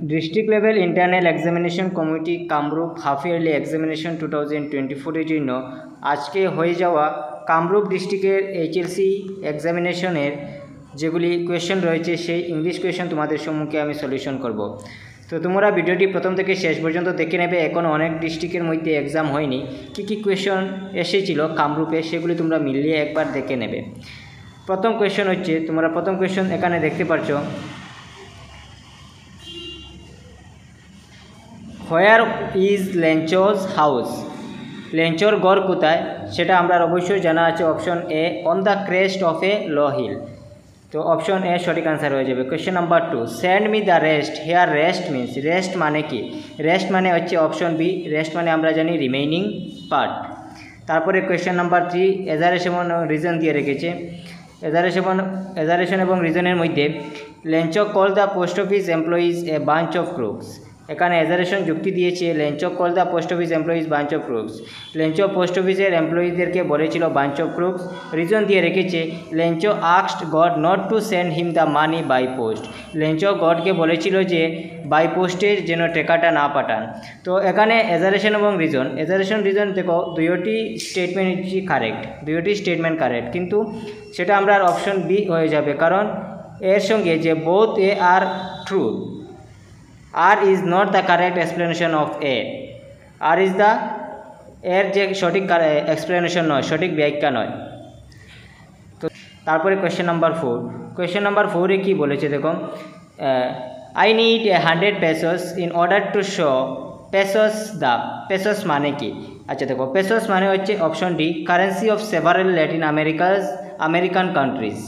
District level internal examination committee Kamrup half yearly examination 2024-এর জন্য আজকে হয়ে যাওয়া কামরূপ ডিস্ট্রিক্টের এইচএলসি এক্সামিনেশনের যেগুলি কোয়েশ্চেন রয়েছে সেই ইংলিশ কোয়েশ্চেন তোমাদের সম্মুখে আমি সলিউশন করব। তো তোমরা ভিডিওটি প্রথম থেকে শেষ পর্যন্ত দেখে নেবে। এখন অনেক ডিস্ট্রিক্টের মধ্যে এক্সাম হয়নি, কী কোয়েশ্চেন এসেছিল কামরূপে সেগুলি তোমরা মিলিয়ে একবার দেখে নেবে। প্রথম কোয়েশ্চেন হচ্ছে, তোমরা প্রথম কোয়েশ্চেন এখানে দেখতে পাচ্ছ, হোয়ার ইজ লেঞ্চোজ হাউস? লেঞ্চোর গড় কোথায় সেটা আমরা অবশ্যই জানা আছে। Option A, on the crest of a low hill. তো অপশন এ সঠিক আনসার হয়ে যাবে। Question number 2, send me the rest. Here rest means, rest মানে কি? রেস্ট মানে হচ্ছে অপশন বি, রেস্ট মানে আমরা জানি রিমেইনিং পার্ট। তারপরে কোয়েশ্চেন নাম্বার 3, এজারেশন রিজন দিয়ে রেখেছে। এজারেশন এবং রিজনের মধ্যে Lencho call the post office employees a bunch of crooks. এখানে এজারেশন যুক্তি দিয়েছে, Lencho call the post office employees bunch of crooks. Lencho post অফিসের এমপ্লয়িদেরকে বলেছিল বাঞ্চ অফ ক্রুকস। রিজন দিয়ে রেখেছে, Lencho asked God not to send him the money by post. Lencho গডকে বলেছিল যে বাই পোস্টে যেন টাকাটা না পাঠান। তো এখানে এজারেশন এবং রিজন দেখো দুইটি স্টেটমেন্ট কারেক্ট, কিন্তু সেটা আমরা অপশন বি হয়ে যাবে, কারণ এর সঙ্গে যে both A R true, R is not the correct explanation of A. R is the এর যে সঠিক এক্সপ্লেনেশন নয়, সঠিক ব্যাখ্যা নয়। তো তারপরে কোয়েশ্চেন নাম্বার 4 কি বলেছে দেখো, I need 100 pesos in order to show pesos the. Pesos মানে কি? আচ্ছা দেখো, পেসোস মানে হচ্ছে option D, currency of several Latin American countries.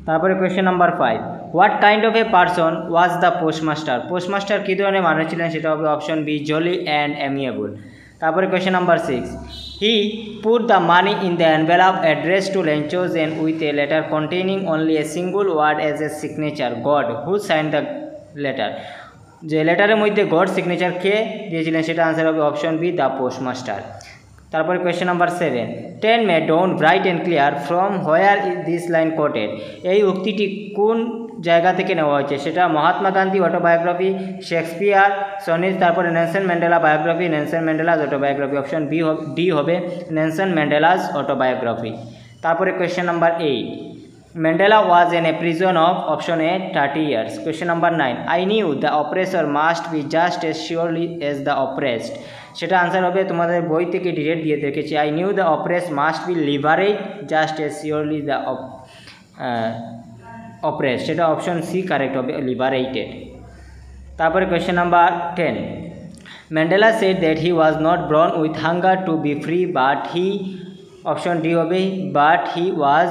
তারপরে question number 5, what kind of a person was the postmaster? Postmaster কী ধরনের মানুষ ছিলেন সেটা হবে option B, jolly and amiable. তারপরে question number 6, he put the money in the envelope address to Lencho's and with a letter containing only a single word as a signature, God who sign the letter. যে লেটারের মধ্যে god signature কে দিয়েছিলেন সেটা answer হবে option B, the postmaster. তারপরে question number 7, tell me don't bright and clear from where is this line quoted? এই উক্তিটি কোন জায়গা থেকে নেওয়া হয়েছে? সেটা Mahatma Gandhi autobiography, Shakespeare sonnet, তারপরে Nelson Mandela biography, Nelson Mandela's autobiography. Option D হবে নেলসন ম্যান্ডেলাস অটোবায়োগ্রাফি। তারপরে question number 8, Mandela was in a prison of option A 30 years. Question number 9, I knew the oppressor must be just as surely as the oppressed. সেটা answer হবে, তোমাদের বই থেকে direct দিয়ে রেখেছি, I knew the oppressed must be liberated just as surely the oppressed। সেটা option C correct হবে, liberated. তারপরে question number 10, Mandela said that he was not born with hunger to be free but he, option D হবে, but he was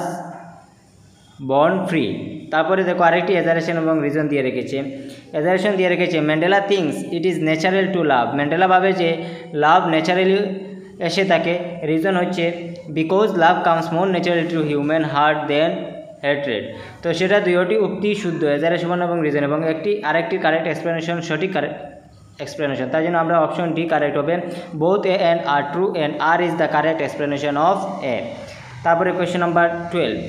born free। তারপরে দেখো আরেকটি এজারেশন এবং reason দিয়ে রেখেছে, Mandela thinks it is natural to love. Mandela ভাবে যে love naturally এসে থাকে। রিজন হচ্ছে because love comes more naturally to human heart than hatred. তো সেটা দুইটি উক্তি শুদ্ধ, এজারেশন এবং রিজন, এবং আরেকটি কারেক্ট এক্সপ্লেনেশন, সঠিক এক্সপ্লেনেশন। তার জন্য আমরা অপশন ডি কারেক্ট হবে, both A and R true and R is the correct explanation of A. তারপরে question number 12,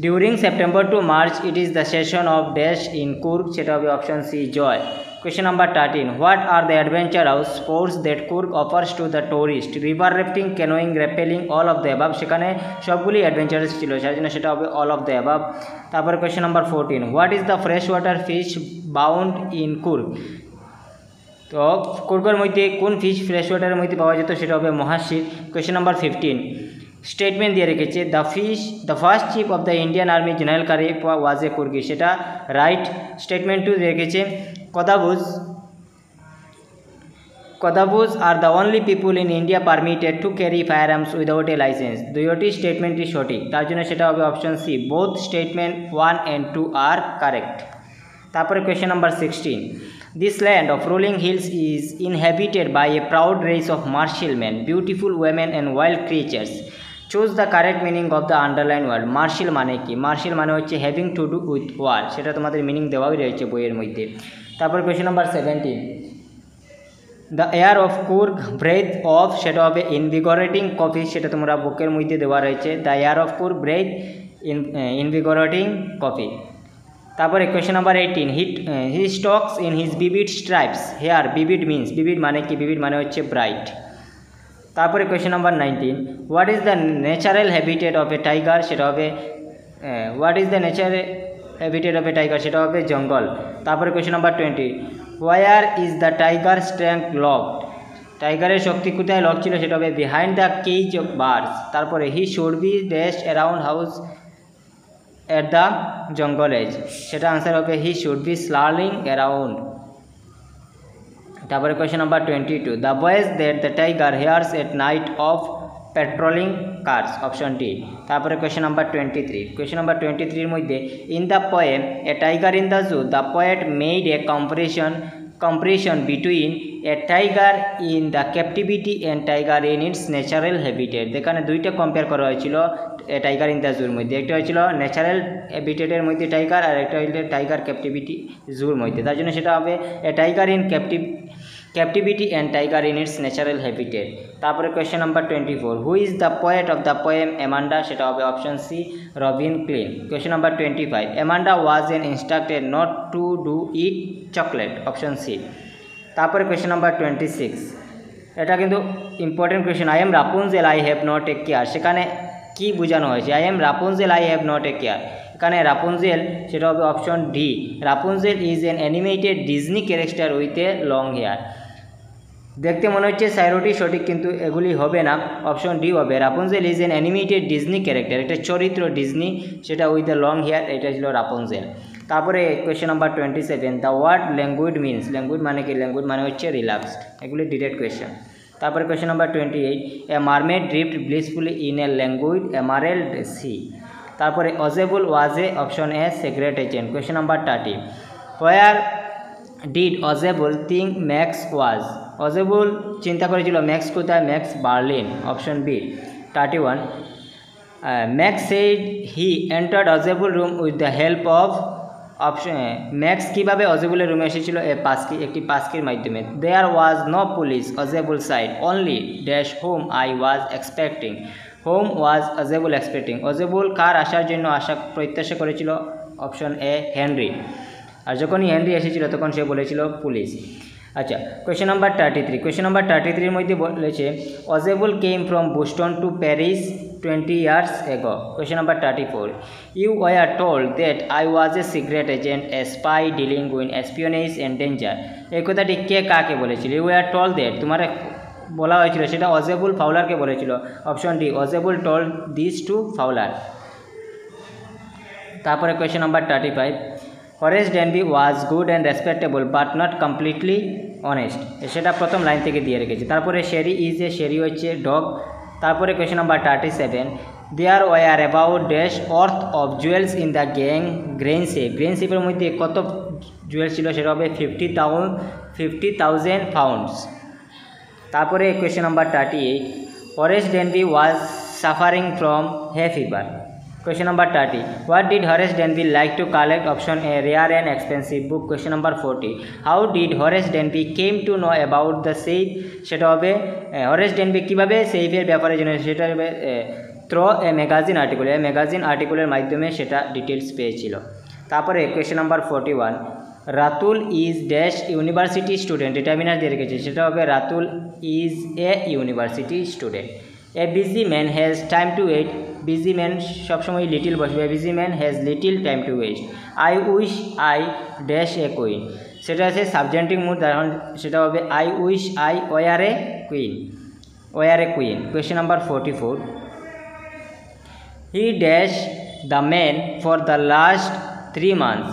during September to March it is the session of dash in Coorg. সেটা হবে option C, joy. Question number 13, what are the adventure house sports that Coorg offers to the tourist? River rafting, canoeing, rappelling, all of the above. সেখানে সবগুলি adventurous ছিল, সেই জন্য সেটা হবে all of the above. তারপরে question number 14, what is the fresh water fish bound in Coorg? তো কুর্গের মধ্যে কোন ফিশ ফ্রেশ ওয়াটারের মধ্যে পাওয়া যেত? সেটা হবে মহাশির। কোয়েশ্চেন নাম্বার 15, স্টেটমেন্ট দিয়ে রেখেছে, the first chief of the Indian army general Kariappa was a Coorgi. সেটা রাইট। স্টেটমেন্ট 2 রেখেছে, Kodavus are the only people in India permitted to carry fire arms without a license. দুইটি স্টেটমেন্টই সঠিক, তার জন্য সেটা হবে option C, both statement 1 and 2 are correct. তারপরে question number 16, this land of rolling hills is inhabited by a proud race of martial man, beautiful women and wild creatures. Choose the correct meaning of the underline word. Martial মানে কি? Martial মানে হচ্ছে having to do with war. সেটা তোমাদের meaning দেওয়াই রয়েছে বইয়ের মধ্যে। তারপর question number 17, the air of Coorg breath of, সেটা হবে ইনভিগরেটিং কফি। সেটা তোমরা বুকের মধ্যে দেওয়া রয়েছে, the air of Coorg breath invigorating coffee. তারপরে question number 18, he stalks in his vivid stripes here. Vivid means, vivid মানে কি? বিবিড মানে হচ্ছে ব্রাইট। তারপরে question number 19, what is the natural habitat of a tiger? সেটা হবে what is the natural habitat of a tiger? সেটা হবে জঙ্গল। তারপরে question number 20, where is the tiger strength locked? টাইগারের শক্তি কোথায় লক ছিল? সেটা হবে behind the cage of birds. তারপরে he should be dashed around house at the jungle edge. সেটা আনসার হবে he should be snarling around. তারপরে question number 22, the voice that the tiger hears at night of patrolling cars, option D. তারপরে question number 23, question number 23 এর মধ্যে in the poem a tiger in the zoo the poet made a comparison between a tiger in the captivity and tiger in its natural habitat। এখানে দুইটা compare করা হয়েছিল tiger in the জুর মধ্যে। একটা হয়েছিল natural হ্যাবিটেটের মধ্যে টাইগার, আর একটা হয়েছিল টাইগার ক্যাপটিভিটি জুর মধ্যে। তার জন্য সেটা হবে a tiger in captivity and tiger in its natural habitat. তারপরে question number 24, who is the poet of the poem Amanda? সেটা হবে option C, Robin Klein. Question number 25, Amanda was an instructed not to do it chocolate, option C. তারপরে question number 26, এটা কিন্তু important question, I am Rapunzel I have not a care. সেখানে কি বোঝানো হয়েছে? I am Rapunzel I have not a care. এখানে Rapunzel সেটা হবে option D, Rapunzel is an animated Disney character with a long hair. দেখতে মনে হচ্ছে চারোটি সঠিক, কিন্তু এগুলি হবে না, অপশন ডি হবে। Rapunzel is an animated Disney character, একটা চরিত্র ডিজনি, সেটা উইথ এ লং হেয়ার, এটা ছিল রাপুনজেল। তারপরে question number 27, the word languid means. Languid মানে কি? ল্যাঙ্গুইড মানে হচ্ছে রিল্যাক্সড। এগুলি ডিরেক্ট কোয়েশ্চেন। তারপরে question number 28, a mermaid drift blissfully in a languid emerald sea. তারপরে Ausable was a, option A, secret agent. Question number 30, where did Ausable think Max was? Ausable চিন্তা করেছিল Max কোথায়? Max Berlin, option B. 31, Max said he entered Ausable room with the help of, option Max কীভাবে অজেবুলের রুমে এসেছিল? একটি পাস্কির মাধ্যমে। There was no police Ausable side only dash home I was expecting. Home was Ausable expecting. Ausable কার আসার জন্য প্রত্যাশা করেছিল? Option A, Henry. আর যখনই হেনরি এসেছিল তখন সে বলেছিল পুলিশ। আচ্ছা, কোয়েশ্চেন নাম্বার 33, কোয়েশ্চেন নাম্বার 33 এর মধ্যে বলেছে Ausable came from Boston to Paris 20 years ago। Question number 34, you were told that I was a secret agent, a spy dealing with espionage and danger. এই কথাটি কে কাকে বলেছিল? You were told that তোমার বলা হয়েছিল, সেটা অজেবুল ফাউলারকে বলেছিল, option D, Ausable told this to Fowler. তারপরে question number 35, Horace Danby was good and respectable but not completely honest. সেটা প্রথম লাইন থেকে দিয়ে রেখেছে। তারপরে শেরি ইজ এ, শেরি হচ্ছে ডগ। তারপরে question number 37, there were about dash worth of jewels in the grain shape. Grain শেপের মধ্যে কত জুয়েলস ছিল? সেটা হবে 50,000 পাউন্ডস। তারপরে question number 38, Horace Danby was suffering from hay fever. Question number 30, what did Horace Denby like to collect? Option A, rare and expensive book. Question number 40, how did Horace Denby came to know about the safe? সেটা হবে Horace Denby কিভাবে সেফের ব্যাপারে জেনে, সেটা হবে through a magazine article. এই magazine আর্টিকেলের মাধ্যমে সেটা ডিটেলস পেয়েছিল। তারপরে question number 41, Ratul is dash university student. Determiner দিয়ে রেখেছে, সেটা হবে Ratul is a university student. A busy man has time to wait. Busy man সবসময় লিটিল বসবে, busy man has little time to waste. I wish I dash a queen, সেটা আছে subjunctive mood, সেটা হবে I wish I were a queen, were a queen. Question number 44, he dash the man for the last 3 months।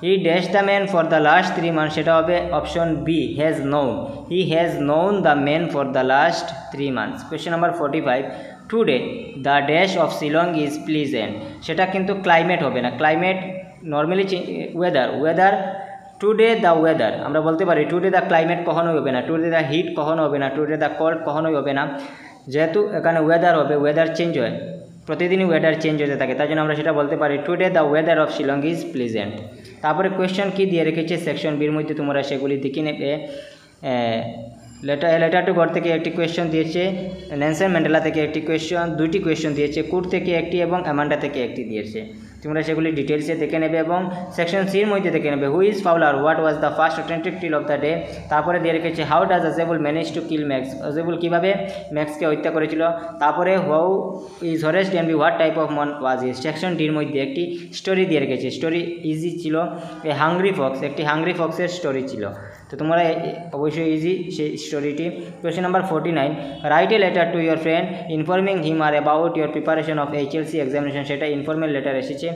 He dash the man for the last 3 months, সেটা হবে option B, has known. He has known the man for the last 3 months। Question number 45, today the dash of Shillong is pleasant. সেটা কিন্তু climate হবে না, climate normally weather today the weather আমরা বলতে পারি। Today the climate কখনোই হবে না, টুডে দ্য হিট কখনো হবে না, টুডে দ্য কোল্ড কখনোই হবে না। যেহেতু এখানে ওয়েদার হবে, ওয়েদার চেঞ্জ হয়, প্রতিদিনই ওয়েদার চেঞ্জ হতে থাকে, তাই জন্য আমরা সেটা বলতে পারি today the weather of Shillong is pleasant. তারপরে কোয়েশ্চেন কি দিয়ে রেখেছে সেকশন বির মধ্যে, তোমরা সেগুলি দেখে নেবে। লেটার টু গড থেকে একটি কোয়েশ্চন দিয়েছে, নেলসন ম্যান্ডেলা থেকে একটি কোয়েশ্চন, 2টি কোয়েশ্চন দিয়েছে, কুট থেকে একটি এবং অ্যামান্ডা থেকে একটি দিয়েছে। তো তোমরা সেগুলি ডিটেলসে দেখে নেবে এবং সেকশন সির মধ্যে দেখে নেবে who is Fowler, what was the first authentic thrill of the day. তারপরে দিয়ে রেখেছে how does Ausable manage to kill Max, Ausable কীভাবে ম্যাক্সকে হত্যা করেছিল। তারপরে হাউ ইজ হরেস্ট এন্ড বি what type of man was is. Section ডির মধ্যে একটি স্টোরি দিয়ে রেখেছে, স্টোরি ইজি ছিল, এ হাংরি ফক্স, একটি হাংরি ফক্সের স্টোরি ছিল। তো তোমরা অবশ্যই ইজি সেই স্টোরিটি। Question number 49, write a letter to your friend informing him are about your preparation of HLC examination, সেটা ইনফর্মাল লেটার এসেছে।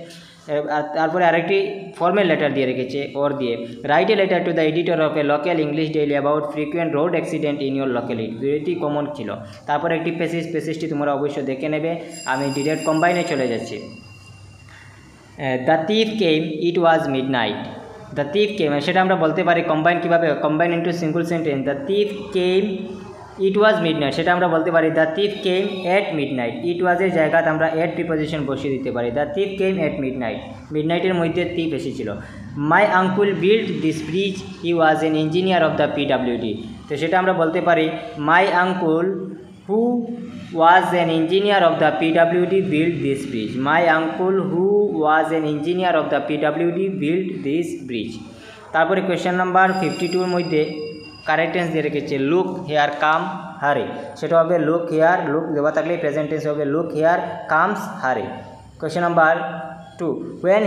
তারপরে আরেকটি ফর্মাল লেটার দিয়ে রেখেছে ওর দিয়ে, write a letter to the editor of a local English daily about frequent road accident in your locality, দুইটি common ছিল। তারপরে একটি পেসেজটি তোমরা অবশ্যই দেখে নেবে। আমি ডিরেক্ট কম্বাইনে চলে যাচ্ছি। The thief came, it was midnight. The thief came, সেটা আমরা বলতে পারি কম্বাইন কীভাবে, combine into single sentence. The thief came, it was midnight, সেটা আমরা বলতে পারি the thief came at midnight. It ওয়াজের জায়গাতে আমরা এট প্রিপোজিশন বসিয়ে দিতে পারি। The thief came at midnight, মিডনাইটের মধ্যে থিফ এসেছিল। My uncle build this bridge, he was an engineer of the PWD। তো সেটা আমরা বলতে পারি মাই আঙ্কুল হু was an engineer of the PWD built this bridge. My uncle who was an engineer of the PWD built this bridge. তারপরে question number 52 এর মধ্যে correct tense দিয়ে রেখেছে লুক হেয়ার কাম হারে, সেটা হবে লুক হেয়ার, লুক দেওয়া থাকলে প্রেজেন্ট টেন্স হবে লুক হেয়ার কামস হারে। Question number 2, when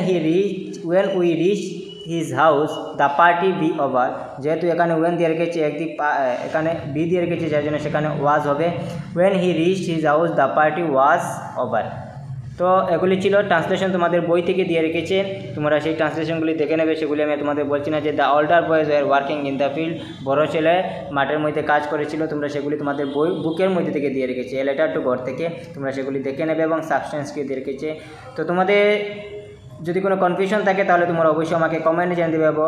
we reach his house the party be over। যেহেতু এখানে ওয়েন দিয়ে রেখেছে একদিক, এখানে বি দিয়ে রেখেছে যার জন্য সেখানে ওয়াজ হবে when he reached his house the party was over। তো এগুলি ছিল ট্রান্সলেশন, তোমাদের বই থেকে দিয়ে রেখেছে, তোমরা সেই ট্রান্সলেশনগুলি দেখে নেবে। সেগুলি আমি তোমাদের বলছি না যে the older boys were working in the field, বড় ছেলে মাঠের মধ্যে কাজ করেছিল, তোমরা সেগুলি তোমাদের বুকের মধ্যে থেকে দিয়ে রেখেছে, এ লেটার টু গড থেকে, তোমরা সেগুলি দেখে নেবে এবং সাবস্টেন্সকে দিয়ে রেখেছে। তো তোমাদের যদি কোনো কনফিউশন থাকে তাহলে তোমরা অবশ্যই আমাকে কমেন্টে জানিয়ে দেবে।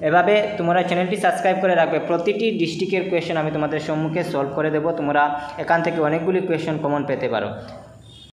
এভাবে তোমরা চ্যানেলটি সাবস্ক্রাইব করে রাখবে, প্রতিটি ডিস্ট্রিক্টের কোয়েশ্চেন আমি তোমাদের সম্মুখে সলভ করে দেবো, তোমরা এখান থেকে অনেকগুলি কোয়েশ্চেন কমন পেতে পারো।